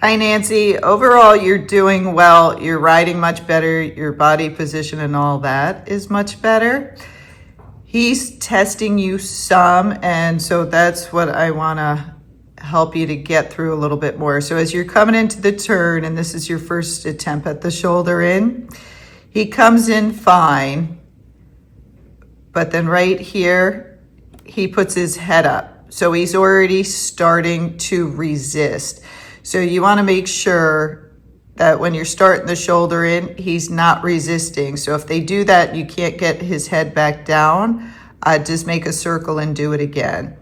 Hi, Nancy. Overall, you're doing well. You're riding much better. Your body position and all that is much better. He's testing you some, and so that's what I want to help you to get through a little bit more. So as you're coming into the turn, and this is your first attempt at the shoulder in, he comes in fine, but then right here, he puts his head up. So he's already starting to resist. So you want to make sure that when you're starting the shoulder in, he's not resisting. So if they do that, you can't get his head back down, just make a circle and do it again.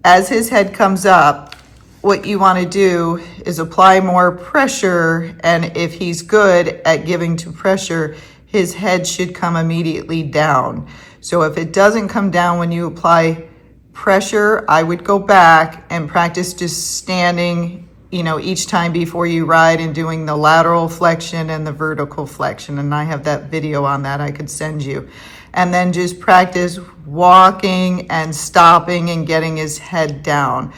As his head comes up, what you want to do is apply more pressure, and if he's good at giving to pressure, his head should come immediately down. So if it doesn't come down when you apply pressure, I would go back and practice just standing, each time before you ride and doing the lateral flexion and the vertical flexion. And I have that video on that I could send you. And then just practice walking and stopping and getting his head down.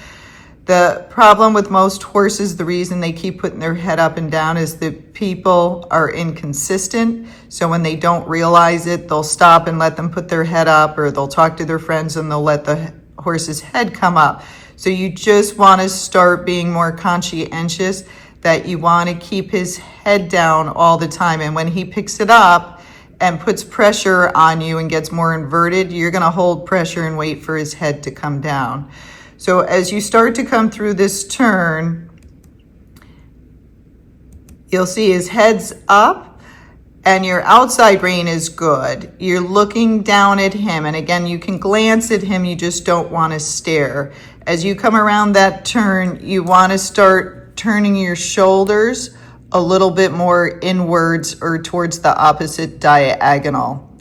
The problem with most horses, the reason they keep putting their head up and down is that people are inconsistent. So when they don't realize it, they'll stop and let them put their head up, or they'll talk to their friends and they'll let the horse's head come up. So you just want to start being more conscientious that you want to keep his head down all the time. And when he picks it up and puts pressure on you and gets more inverted, you're going to hold pressure and wait for his head to come down. So as you start to come through this turn, you'll see his head's up and your outside rein is good. You're looking down at him. And again, you can glance at him, you just don't want to stare. As you come around that turn, you want to start turning your shoulders a little bit more inwards or towards the opposite diagonal.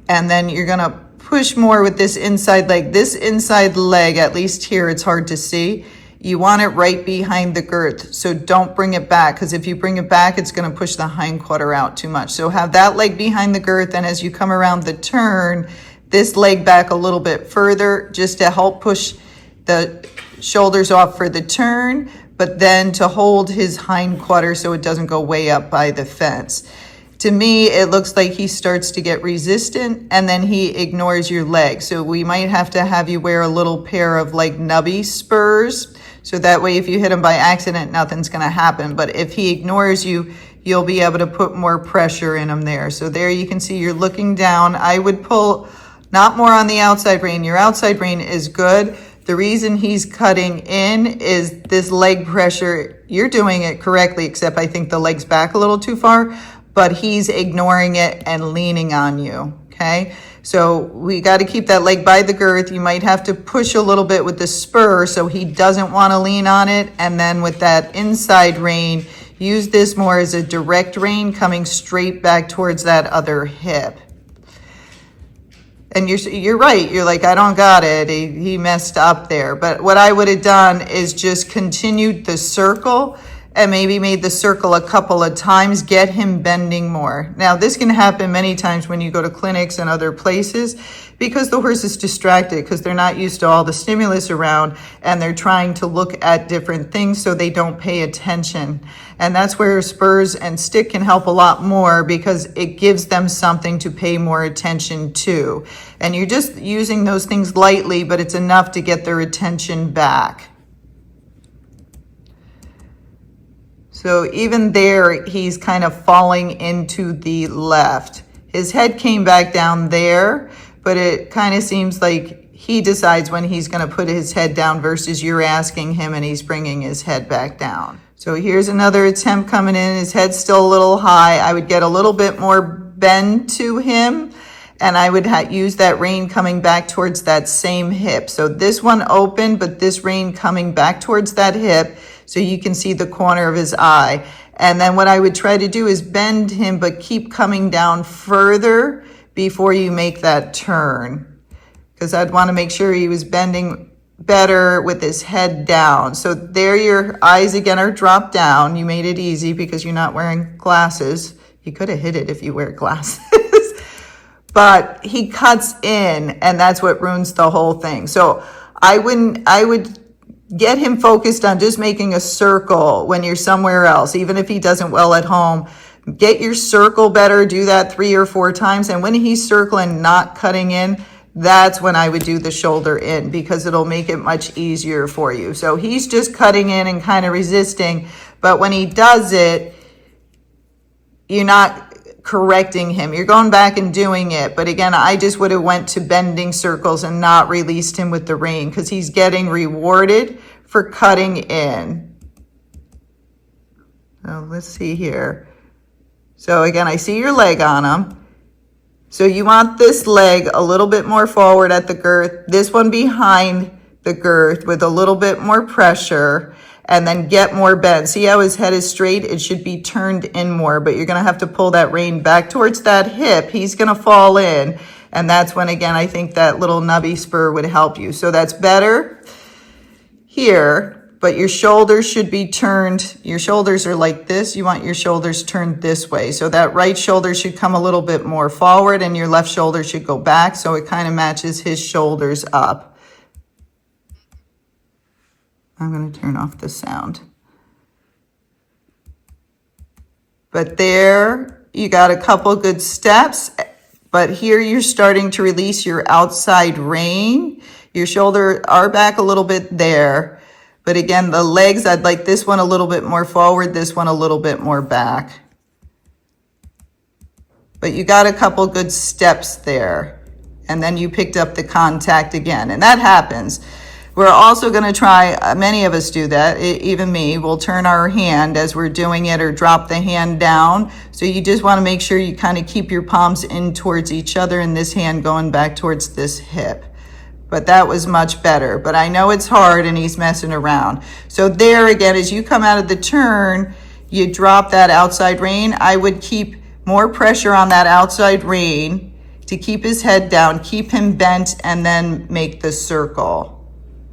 And then you're going to push more with this inside leg. This inside leg, at least here, it's hard to see. You want it right behind the girth. So don't bring it back, because if you bring it back, it's going to push the hind quarter out too much. So have that leg behind the girth. And as you come around the turn, this leg back a little bit further, just to help push the shoulders off for the turn, but then to hold his hind quarter so it doesn't go way up by the fence. To me, it looks like he starts to get resistant and then he ignores your leg. So we might have to have you wear a little pair of like nubby spurs. So that way, if you hit him by accident, nothing's going to happen. But if he ignores you, you'll be able to put more pressure in him there. So there you can see you're looking down. I would pull not more on the outside rein. Your outside rein is good. The reason he's cutting in is this leg pressure. You're doing it correctly, except I think the leg's back a little too far, but he's ignoring it and leaning on you, okay? So we got to keep that leg by the girth. You might have to push a little bit with the spur so he doesn't want to lean on it. And then with that inside rein, use this more as a direct rein coming straight back towards that other hip. And you're right. You're like, I don't got it. He messed up there. But what I would have done is just continued the circle and maybe made the circle a couple of times, get him bending more. Now, this can happen many times when you go to clinics and other places because the horse is distracted because they're not used to all the stimulus around and they're trying to look at different things so they don't pay attention. And that's where spurs and stick can help a lot more because it gives them something to pay more attention to. And you're just using those things lightly, but it's enough to get their attention back. So even there, he's kind of falling into the left. His head came back down there, but it kind of seems like he decides when he's going to put his head down versus you're asking him and he's bringing his head back down. So here's another attempt coming in. His head's still a little high. I would get a little bit more bend to him, and I would use that rein coming back towards that same hip. So this one open, but this rein coming back towards that hip so you can see the corner of his eye. And then what I would try to do is bend him, but keep coming down further before you make that turn, because I'd want to make sure he was bending better with his head down. So there your eyes again are dropped down. You made it easy because you're not wearing glasses. You could have hit it if you wear glasses. But he cuts in, and that's what ruins the whole thing. So I would get him focused on just making a circle when you're somewhere else, even if he doesn't well at home. Get your circle better, do that 3 or 4 times. And when he's circling, not cutting in, that's when I would do the shoulder in, because it'll make it much easier for you. So he's just cutting in and kind of resisting, but when he does it, you're not correcting him. You're going back and doing it. But again, I just would have went to bending circles and not released him with the rein, because he's getting rewarded for cutting in. So let's see here. So again, I see your leg on him. So you want this leg a little bit more forward at the girth, this one behind the girth with a little bit more pressure, and then get more bend. See how his head is straight? It should be turned in more, but you're gonna have to pull that rein back towards that hip. He's gonna fall in, and that's when, again, I think that little nubby spur would help you. So that's better here. But your shoulders should be turned. Your shoulders are like this. You want your shoulders turned this way. So that right shoulder should come a little bit more forward and your left shoulder should go back. So it kind of matches his shoulders up. I'm going to turn off the sound. But there, you got a couple good steps. But here you're starting to release your outside rein. Your shoulders are back a little bit there. But again, the legs, I'd like this one a little bit more forward, this one a little bit more back. But you got a couple good steps there. And then you picked up the contact again. And that happens. We're also going to try, many of us do that, even me, we'll turn our hand as we're doing it or drop the hand down. So you just want to make sure you kind of keep your palms in towards each other and this hand going back towards this hip. But that was much better. But I know it's hard and he's messing around. So there again, as you come out of the turn, you drop that outside rein. I would keep more pressure on that outside rein to keep his head down, keep him bent, and then make the circle.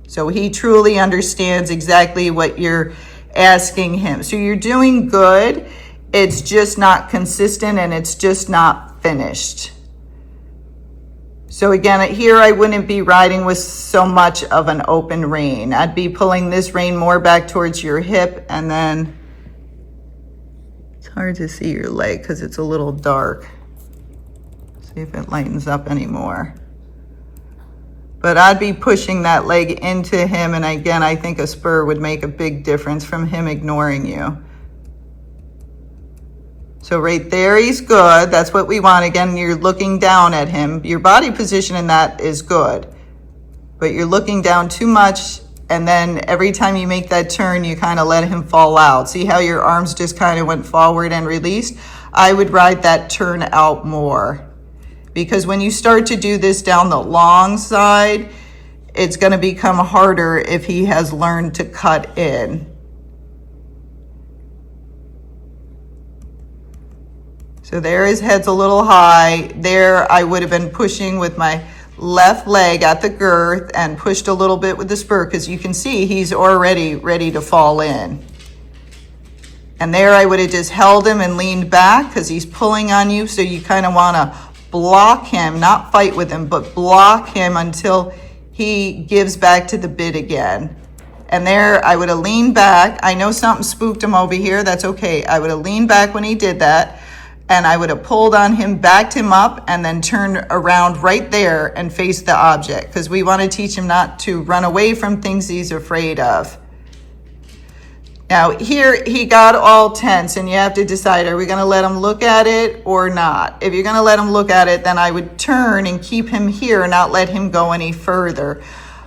So he truly understands exactly what you're asking him. So you're doing good. It's just not consistent and it's just not finished. So again, here I wouldn't be riding with so much of an open rein. I'd be pulling this rein more back towards your hip, and then it's hard to see your leg because it's a little dark. See if it lightens up anymore. But I'd be pushing that leg into him, and again, I think a spur would make a big difference from him ignoring you. So right there, he's good. That's what we want. Again, you're looking down at him. Your body position in that is good, but you're looking down too much. And then every time you make that turn, you kind of let him fall out. See how your arms just kind of went forward and released? I would ride that turn out more, because when you start to do this down the long side, it's going to become harder if he has learned to cut in. So there his head's a little high. There I would have been pushing with my left leg at the girth and pushed a little bit with the spur, because you can see he's already ready to fall in. And there I would have just held him and leaned back because he's pulling on you. So you kind of want to block him, not fight with him, but block him until he gives back to the bit again. And there I would have leaned back. I know something spooked him over here. That's okay. I would have leaned back when he did that. And I would have pulled on him, backed him up, and then turned around right there and faced the object, because we want to teach him not to run away from things he's afraid of. Now here he got all tense, and you have to decide, are we going to let him look at it or not? If you're going to let him look at it, then I would turn and keep him here, not let him go any further.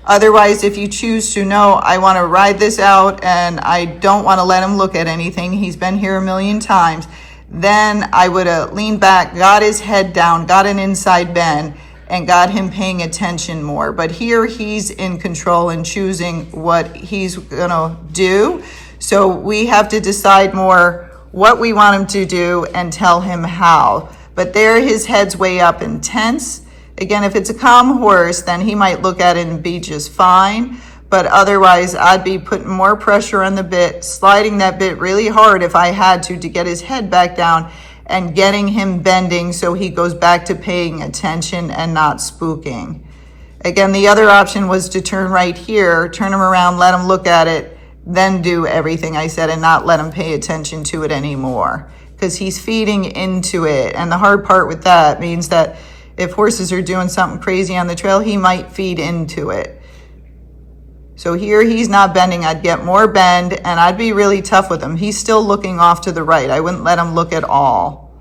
Otherwise, if you choose to, no, I want to ride this out and I don't want to let him look at anything, he's been here a million times, then I would have leaned back, got his head down, got an inside bend, and got him paying attention more. But here he's in control and choosing what he's gonna do. So we have to decide more what we want him to do and tell him how. But there his head's way up and tense. Again, if it's a calm horse, then he might look at it and be just fine. But otherwise, I'd be putting more pressure on the bit, sliding that bit really hard if I had to get his head back down and getting him bending so he goes back to paying attention and not spooking. Again, the other option was to turn right here, turn him around, let him look at it, then do everything I said and not let him pay attention to it anymore, because he's feeding into it. And the hard part with that means that if horses are doing something crazy on the trail, he might feed into it. So here he's not bending. I'd get more bend and I'd be really tough with him. He's still looking off to the right. I wouldn't let him look at all.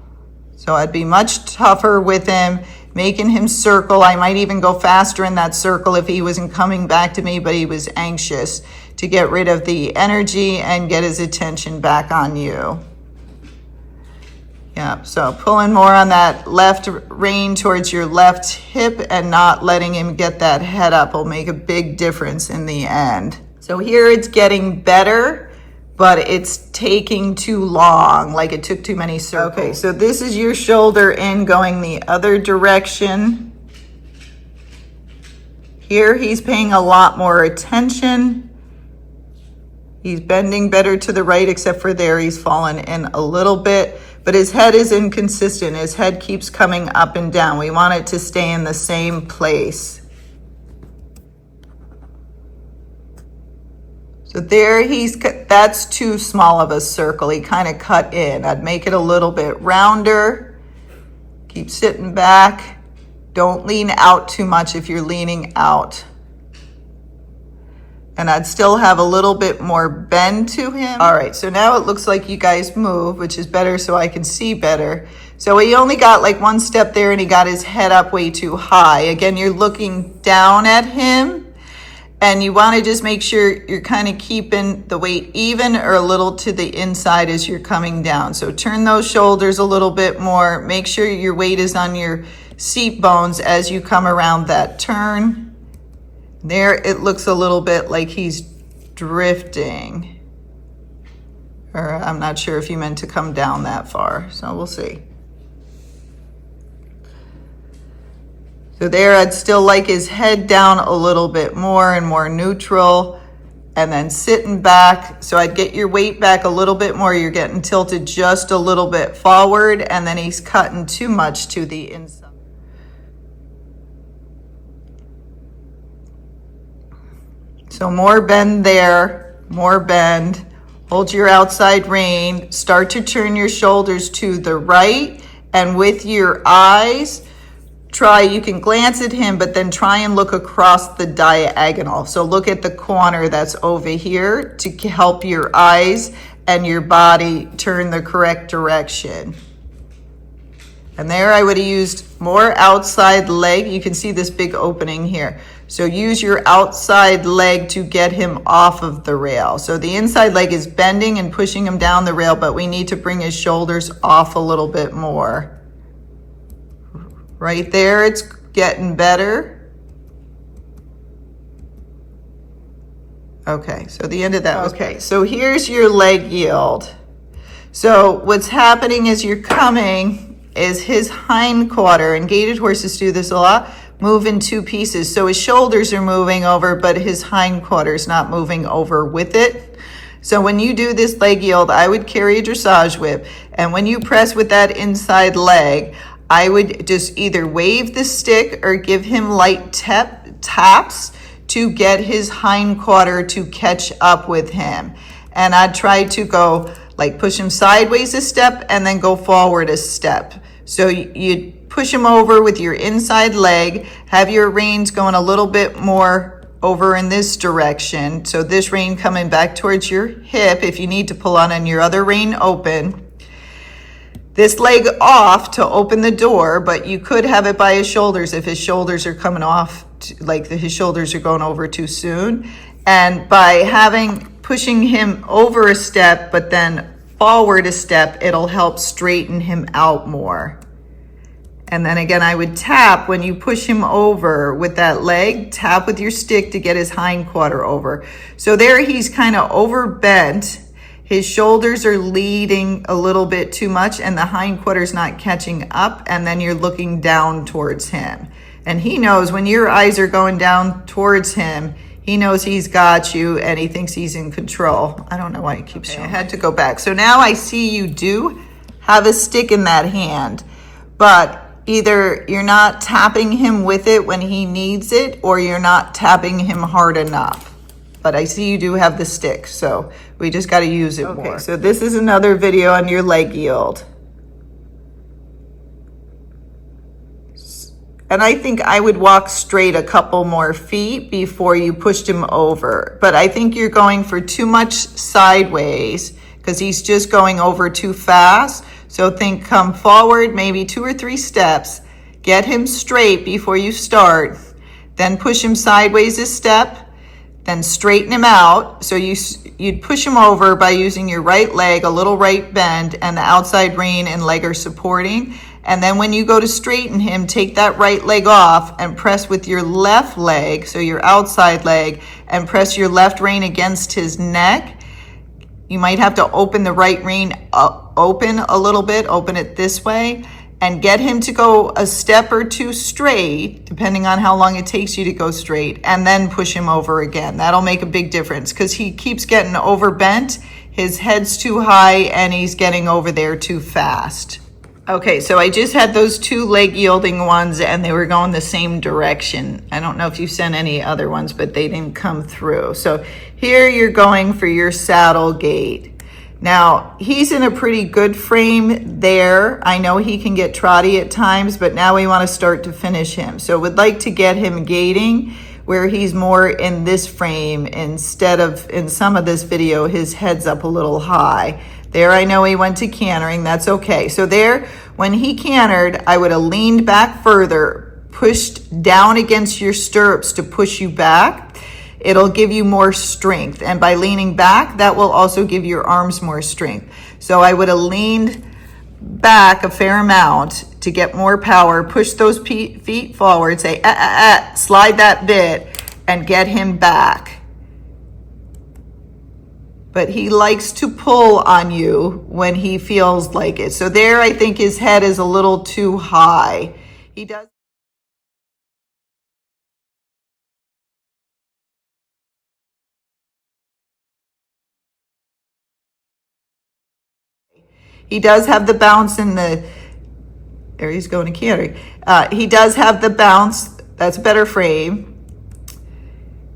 So I'd be much tougher with him, making him circle. I might even go faster in that circle if he wasn't coming back to me, but he was anxious, to get rid of the energy and get his attention back on you. Yeah, so pulling more on that left rein towards your left hip and not letting him get that head up will make a big difference in the end. So here it's getting better, but it's taking too long, like it took too many circles. Okay, so this is your shoulder in going the other direction. Here he's paying a lot more attention. He's bending better to the right, except for there he's fallen in a little bit. But his head is inconsistent. His head keeps coming up and down. We want it to stay in the same place. So there that's too small of a circle. He kind of cut in. I'd make it a little bit rounder. Keep sitting back. Don't lean out too much if you're leaning out. And I'd still have a little bit more bend to him. All right, so now it looks like you guys move, which is better so I can see better. So he only got like one step there and he got his head up way too high. Again, you're looking down at him and you want to just make sure you're kind of keeping the weight even or a little to the inside as you're coming down. So turn those shoulders a little bit more. Make sure your weight is on your seat bones as you come around that turn. There it looks a little bit like he's drifting. Or I'm not sure if you meant to come down that far, so we'll see. So there I'd still like his head down a little bit more and more neutral, and then sitting back. So I'd get your weight back a little bit more. You're getting tilted just a little bit forward, and then he's cutting too much to the inside. So more bend there, more bend. Hold your outside rein. Start to turn your shoulders to the right, and with your eyes, you can glance at him, but then try and look across the diagonal. So look at the corner that's over here to help your eyes and your body turn the correct direction. And there I would have used more outside leg. You can see this big opening here. So use your outside leg to get him off of the rail. So the inside leg is bending and pushing him down the rail, but we need to bring his shoulders off a little bit more. Right there, it's getting better. Okay, so the end of that was okay. So here's your leg yield. So what's happening as you're coming is his hind quarter, and gaited horses do this a lot, move in two pieces. So his shoulders are moving over, but his hind quarter is not moving over with it. So when you do this leg yield, I would carry a dressage whip, and when you press with that inside leg, I would just either wave the stick or give him light taps to get his hind quarter to catch up with him. And I'd try to go like push him sideways a step and then go forward a step. So you push him over with your inside leg, have your reins going a little bit more over in this direction. So this rein coming back towards your hip. If you need to pull on and your other rein open. This leg off to open the door, but you could have it by his shoulders if his shoulders are coming off, his shoulders are going over too soon. And by pushing him over a step, but then forward a step, it'll help straighten him out more. And then again, I would tap when you push him over with that leg, tap with your stick to get his hind quarter over. So there he's kind of overbent. His shoulders are leading a little bit too much and the hind quarter's not catching up, and then you're looking down towards him. And he knows when your eyes are going down towards him, he knows he's got you and he thinks he's in control. I don't know why he keeps showing. I had to go back. So now I see you do have a stick in that hand, but either you're not tapping him with it when he needs it, or you're not tapping him hard enough. But I see you do have the stick, so we just got to use it more. So this is another video on your leg yield. And I think I would walk straight a couple more feet before you pushed him over. But I think you're going for too much sideways because he's just going over too fast. So think come forward, maybe 2 or 3 steps, get him straight before you start, then push him sideways a step, then straighten him out. So you'd push him over by using your right leg, a little right bend, and the outside rein and leg are supporting. And then when you go to straighten him, take that right leg off and press with your left leg, so your outside leg, and press your left rein against his neck. You might have to open the right rein open a little bit, open it this way, and get him to go a step or 2 straight, depending on how long it takes you to go straight, and then push him over again. That'll make a big difference because he keeps getting overbent, his head's too high, and he's getting over there too fast. Okay, so I just had those 2 leg yielding ones and they were going the same direction. I don't know if you sent any other ones, but they didn't come through. So here you're going for your saddle gait. Now, he's in a pretty good frame there. I know he can get trotty at times, but now we want to start to finish him. So we'd like to get him gaiting where he's more in this frame instead of in some of this video, his head's up a little high. There, I know he went to cantering, that's okay. So there, when he cantered, I would have leaned back further, pushed down against your stirrups to push you back. It'll give you more strength. And by leaning back, that will also give your arms more strength. So I would have leaned back a fair amount to get more power, push those feet forward, say, slide that bit, and get him back. But he likes to pull on you when he feels like it. So there, I think his head is a little too high. He does have the bounce in the, there he's going to canter. He does have the bounce, that's a better frame,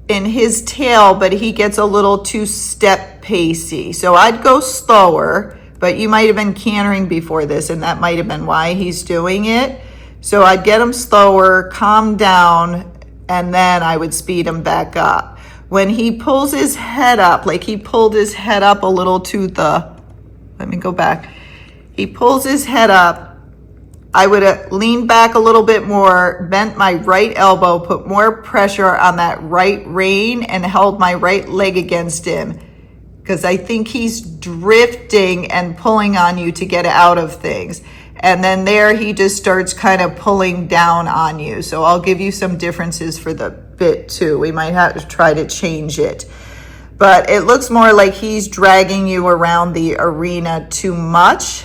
in his tail, but he gets a little too step pacey. So I'd go slower, but you might have been cantering before this and that might have been why he's doing it. So I'd get him slower, calm down, and then I would speed him back up. When he pulls his head up, like he pulled his head up a little to the, let me go back. He pulls his head up, I would have leaned back a little bit more, bent my right elbow, put more pressure on that right rein, and held my right leg against him. Because I think he's drifting and pulling on you to get out of things. And then there he just starts kind of pulling down on you. So I'll give you some differences for the bit too. We might have to try to change it. But it looks more like he's dragging you around the arena too much.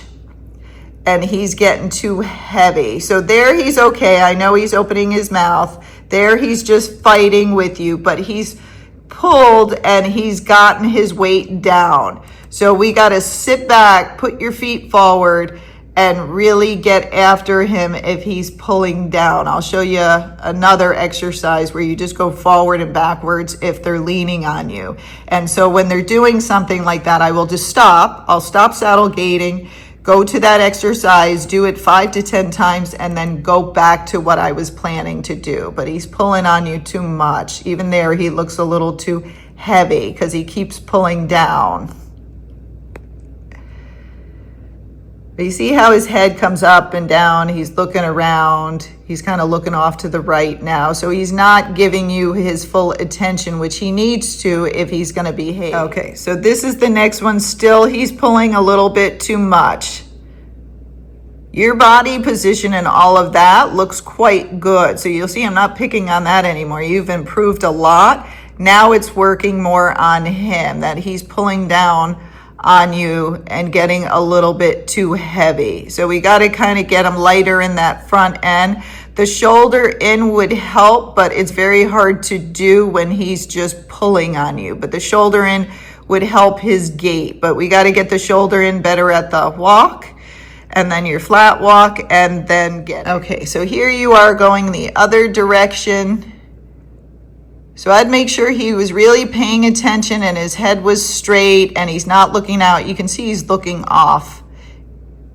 And he's getting too heavy. So there he's okay. I know he's opening his mouth. There he's just fighting with you, but he's pulled and he's gotten his weight down. So we got to sit back, put your feet forward, and really get after him if he's pulling down. I'll show you another exercise where you just go forward and backwards if they're leaning on you. And so when they're doing something like that, I will just stop. I'll stop saddle gating, go to that exercise, do it 5 to 10 times, and then go back to what I was planning to do. But he's pulling on you too much. Even there, he looks a little too heavy because he keeps pulling down. But you see how his head comes up and down? He's looking around. He's kind of looking off to the right now. So he's not giving you his full attention, which he needs to if he's going to behave. Okay, so this is the next one. Still, he's pulling a little bit too much. Your body position and all of that looks quite good. So you'll see I'm not picking on that anymore. You've improved a lot. Now it's working more on him, that he's pulling down on you and getting a little bit too heavy. So we got to kind of get him lighter in that front end. The shoulder in would help, but it's very hard to do when he's just pulling on you. But the shoulder in would help his gait. But we got to get the shoulder in better at the walk. and then your flat walk, and then get it. Okay, so here you are going the other direction. So I'd make sure he was really paying attention and his head was straight and he's not looking out. You can see he's looking off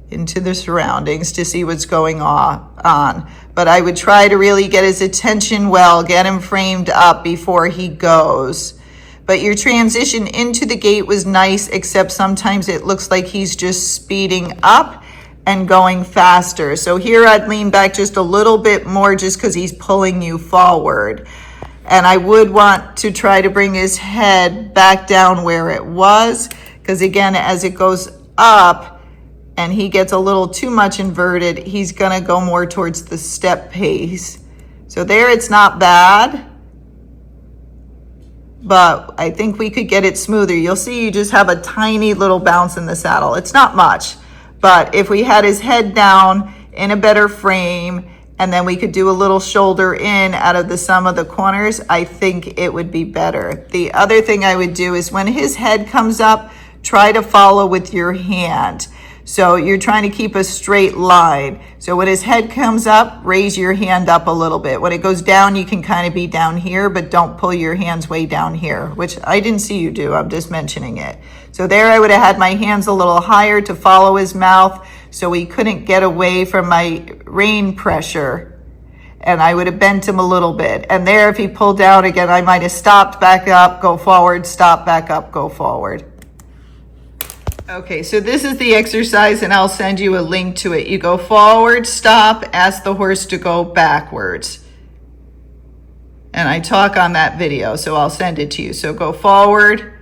into the surroundings to see what's going on. But I would try to really get his attention well, get him framed up before he goes. But your transition into the gait was nice, except sometimes it looks like he's just speeding up and going faster. So here I'd lean back just a little bit more just because he's pulling you forward. And I would want to try to bring his head back down where it was, because again, as it goes up and he gets a little too much inverted, he's gonna go more towards the step pace. So there it's not bad, but I think we could get it smoother. You'll see you just have a tiny little bounce in the saddle. It's not much, but if we had his head down in a better frame, and then we could do a little shoulder in out of the sum of the corners, I think it would be better. The other thing I would do is when his head comes up, try to follow with your hand. So you're trying to keep a straight line. So when his head comes up, raise your hand up a little bit. When it goes down, you can kind of be down here, but don't pull your hands way down here, which I didn't see you do. I'm just mentioning it. So there I would have had my hands a little higher to follow his mouth so he couldn't get away from my rein pressure. And I would have bent him a little bit. And there, if he pulled down again, I might have stopped, back up, go forward, stop, back up, go forward. Okay, so this is the exercise and I'll send you a link to it. You go forward, stop, ask the horse to go backwards. And I talk on that video, so I'll send it to you. So go forward,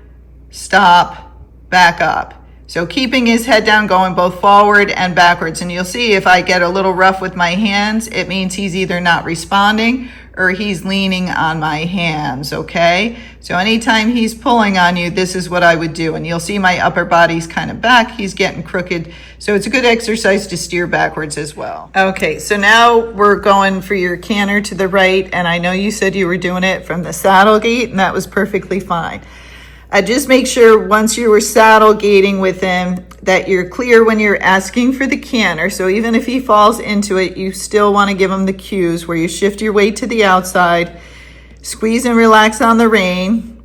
stop, back up. So keeping his head down, going both forward and backwards. And you'll see if I get a little rough with my hands, it means he's either not responding or he's leaning on my hands, okay? So anytime he's pulling on you, this is what I would do. And you'll see my upper body's kind of back, he's getting crooked. So it's a good exercise to steer backwards as well. Okay, so now we're going for your canter to the right. And I know you said you were doing it from the saddle gate, and that was perfectly fine. I just make sure once you were saddle gating with him that you're clear when you're asking for the canter. So even if he falls into it, you still want to give him the cues where you shift your weight to the outside, squeeze and relax on the rein.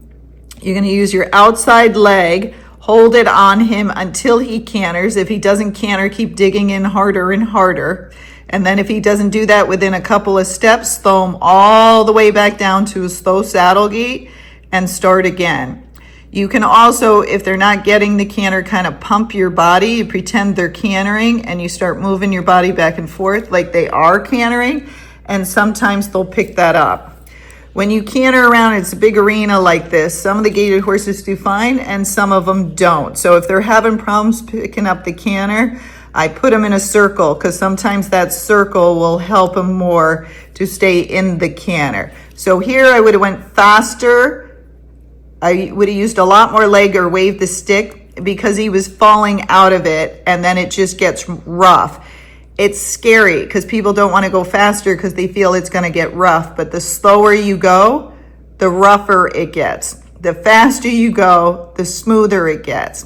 You're going to use your outside leg, hold it on him until he canters. If he doesn't canter, keep digging in harder and harder. And then if he doesn't do that within a couple of steps, throw him all the way back down to a slow saddle gait and start again. You can also, if they're not getting the canter, kind of pump your body. You pretend they're cantering and you start moving your body back and forth like they are cantering, and sometimes they'll pick that up. When you canter around, it's a big arena like this. Some of the gaited horses do fine and some of them don't. So if they're having problems picking up the canter, I put them in a circle because sometimes that circle will help them more to stay in the canter. So here I would have went faster. I would have used a lot more leg or waved the stick because he was falling out of it, and then it just gets rough. It's scary because people don't want to go faster because they feel it's going to get rough, but the slower you go, the rougher it gets. The faster you go, the smoother it gets.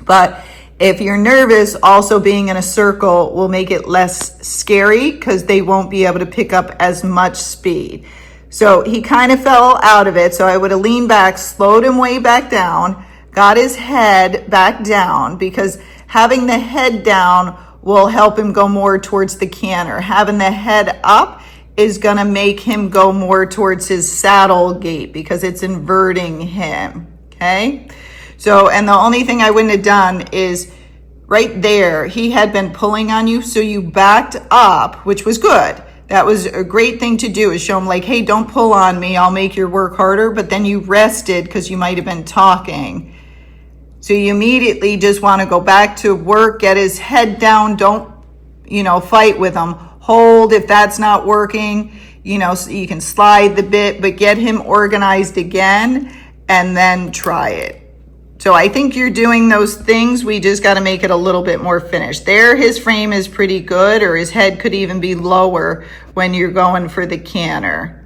But if you're nervous, also being in a circle will make it less scary because they won't be able to pick up as much speed. So he kind of fell out of it. So I would have leaned back, slowed him way back down, got his head back down, because having the head down will help him go more towards the canter. Having the head up is going to make him go more towards his saddle gait because it's inverting him. Okay. So, and the only thing I wouldn't have done is right there, he had been pulling on you. So you backed up, which was good. That was a great thing to do, is show him like, hey, don't pull on me. I'll make your work harder. But then you rested because you might have been talking. So you immediately just want to go back to work, get his head down. Don't, fight with him. Hold if that's not working, so you can slide the bit, but get him organized again and then try it. So I think you're doing those things. We just got to make it a little bit more finished. There, his frame is pretty good, or his head could even be lower when you're going for the canter.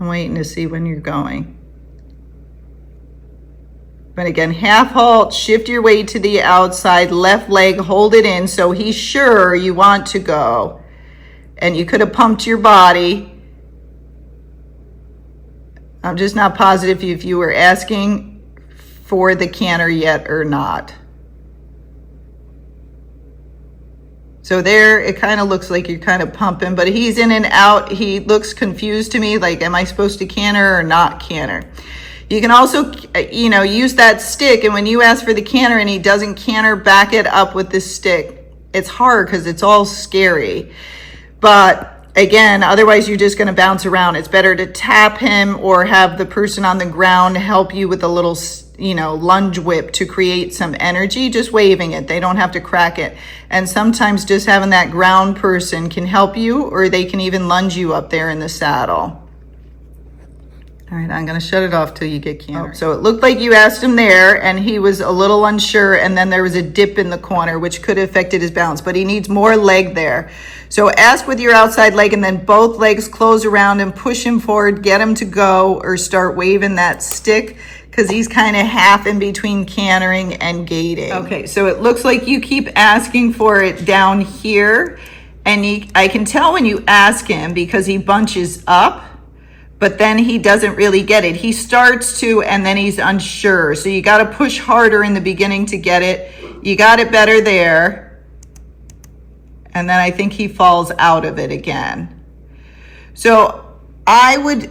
I'm waiting to see when you're going. But again, half halt, shift your weight to the outside, left leg, hold it in so he's sure you want to go. And you could have pumped your body. I'm just not positive if you were asking for the canter yet or not. So there, it kind of looks like you're kind of pumping, but he's in and out. He looks confused to me, like, am I supposed to canter or not canter? You can also, use that stick, and when you ask for the canter and he doesn't canter, back it up with the stick. It's hard because it's all scary. But again, otherwise you're just going to bounce around. It's better to tap him or have the person on the ground help you with a little, lunge whip to create some energy, just waving it. They don't have to crack it. And sometimes just having that ground person can help you, or they can even lunge you up there in the saddle. All right, I'm going to shut it off till you get canter. So it looked like you asked him there and he was a little unsure, and then there was a dip in the corner which could have affected his balance, but he needs more leg there. So ask with your outside leg and then both legs close around and push him forward, get him to go, or start waving that stick because he's kind of half in between cantering and gating. Okay, so it looks like you keep asking for it down here, and I can tell when you ask him because he bunches up, but then he doesn't really get it. He starts to, and then he's unsure. So you got to push harder in the beginning to get it. You got it better there. And then I think he falls out of it again. So I would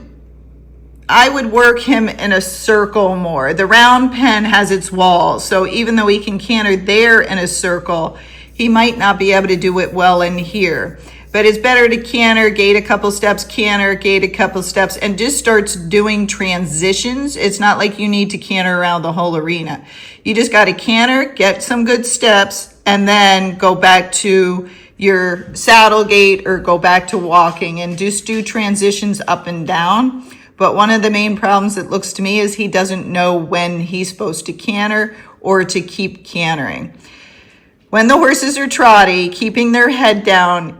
work him in a circle more. The round pen has its walls. So even though he can canter there in a circle, he might not be able to do it well in here. But it's better to canter, gate a couple steps, canter, gate a couple steps, and just starts doing transitions. It's not like you need to canter around the whole arena. You just got to canter, get some good steps, and then go back to your saddle gait or go back to walking and just do transitions up and down. But one of the main problems, it looks to me, is he doesn't know when he's supposed to canter or to keep cantering. When the horses are trotty, keeping their head down,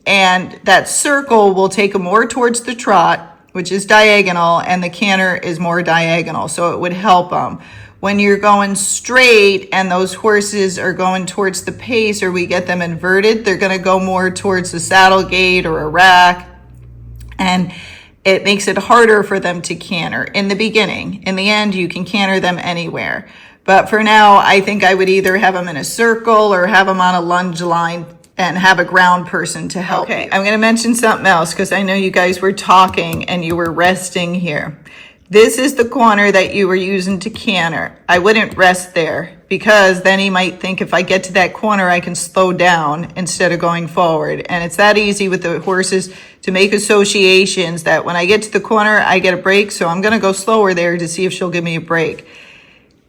and that circle will take them more towards the trot, which is diagonal, and the canter is more diagonal, so it would help them. When you're going straight and those horses are going towards the pace, or we get them inverted, they're going to go more towards the saddle gate or a rack, and it makes it harder for them to canter in the beginning. In the end, you can canter them anywhere. But for now, I think I would either have them in a circle or have them on a lunge line and have a ground person to help. Okay, I'm going to mention something else because I know you guys were talking and you were resting here. This is the corner that you were using to canter. I wouldn't rest there because then he might think if I get to that corner, I can slow down instead of going forward. And it's that easy with the horses to make associations that when I get to the corner, I get a break. So I'm going to go slower there to see if she'll give me a break.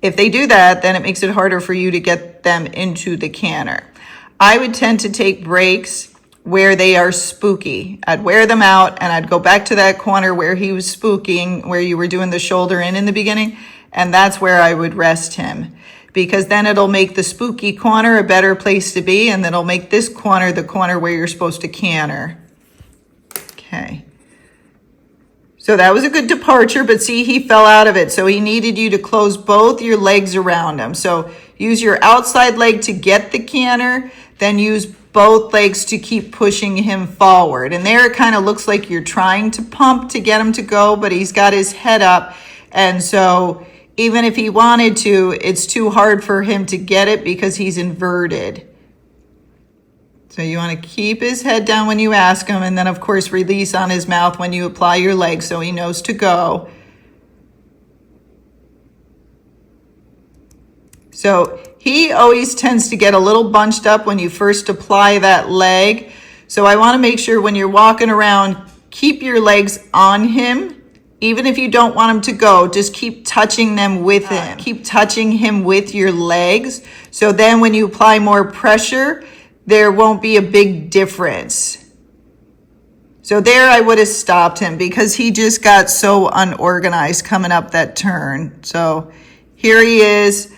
If they do that, then it makes it harder for you to get them into the canter. I would tend to take breaks where they are spooky. I'd wear them out and I'd go back to that corner where he was spooking, where you were doing the shoulder in the beginning, and that's where I would rest him. Because then it'll make the spooky corner a better place to be, and it'll make this corner the corner where you're supposed to canter. Okay. So that was a good departure, but see, he fell out of it. So he needed you to close both your legs around him. So use your outside leg to get the canter, then use both legs to keep pushing him forward. And there it kind of looks like you're trying to pump to get him to go, but he's got his head up. And so even if he wanted to, it's too hard for him to get it because he's inverted. So you want to keep his head down when you ask him, and then of course release on his mouth when you apply your leg so he knows to go. So he always tends to get a little bunched up when you first apply that leg. So I want to make sure when you're walking around, keep your legs on him. Even if you don't want him to go, just keep touching them with him. Keep touching him with your legs. So then when you apply more pressure, there won't be a big difference. So there I would have stopped him because he just got so unorganized coming up that turn. So here he is.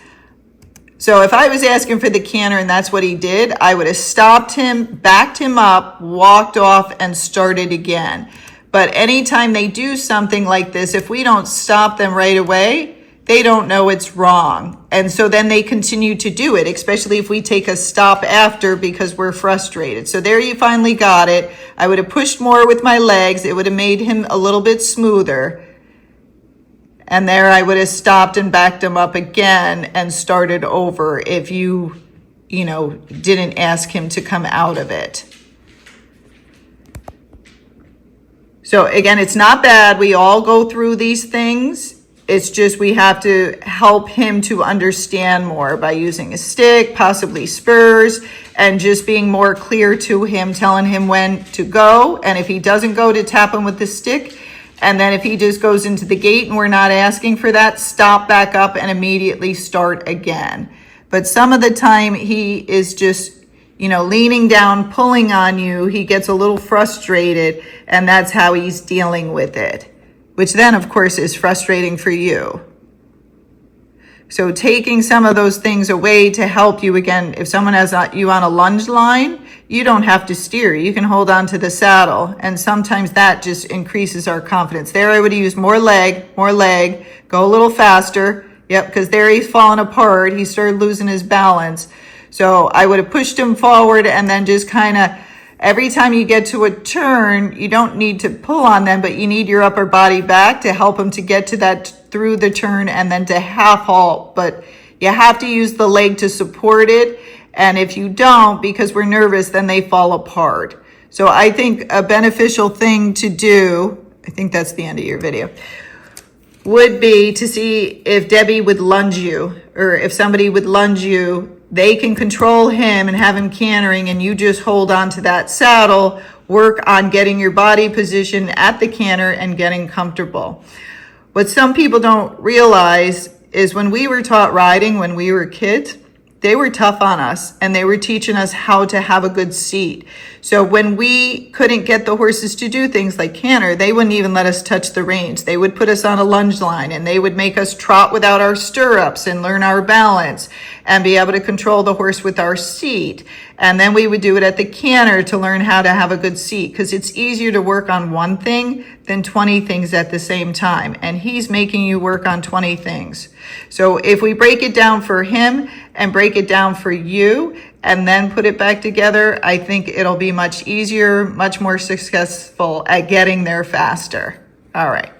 So if I was asking for the canter and that's what he did, I would have stopped him, backed him up, walked off, and started again. But anytime they do something like this, if we don't stop them right away, they don't know it's wrong. And so then they continue to do it, especially if we take a stop after because we're frustrated. So there you finally got it. I would have pushed more with my legs. It would have made him a little bit smoother. And there I would have stopped and backed him up again and started over if you didn't ask him to come out of it. So again, it's not bad. We all go through these things. It's just we have to help him to understand more by using a stick, possibly spurs, and just being more clear to him, telling him when to go. And if he doesn't go, to tap him with the stick. And then if he just goes into the gate and we're not asking for that, stop back up and immediately start again. But some of the time he is just, leaning down, pulling on you. He gets a little frustrated, and that's how he's dealing with it, which then, of course, is frustrating for you. So taking some of those things away to help you, again, if someone has you on a lunge line, you don't have to steer. You can hold on to the saddle, and sometimes that just increases our confidence. There I would use more leg, go a little faster. Yep, because there he's falling apart. He started losing his balance. So I would have pushed him forward, and then just kind of, every time you get to a turn, you don't need to pull on them, but you need your upper body back to help him to get to that through the turn and then to half halt. But you have to use the leg to support it. And if you don't, because we're nervous, then they fall apart. So I think a beneficial thing to do, I think that's the end of your video, would be to see if Debbie would lunge you, or if somebody would lunge you. They can control him and have him cantering, and you just hold on to that saddle, work on getting your body position at the canter and getting comfortable. What some people don't realize is when we were taught riding when we were kids, they were tough on us, and they were teaching us how to have a good seat. So when we couldn't get the horses to do things like canter, they wouldn't even let us touch the reins. They would put us on a lunge line, and they would make us trot without our stirrups and learn our balance and be able to control the horse with our seat. And then we would do it at the canter to learn how to have a good seat, because it's easier to work on one thing than 20 things at the same time. And he's making you work on 20 things. So if we break it down for him and break it down for you and then put it back together, I think it'll be much easier, much more successful at getting there faster. All right.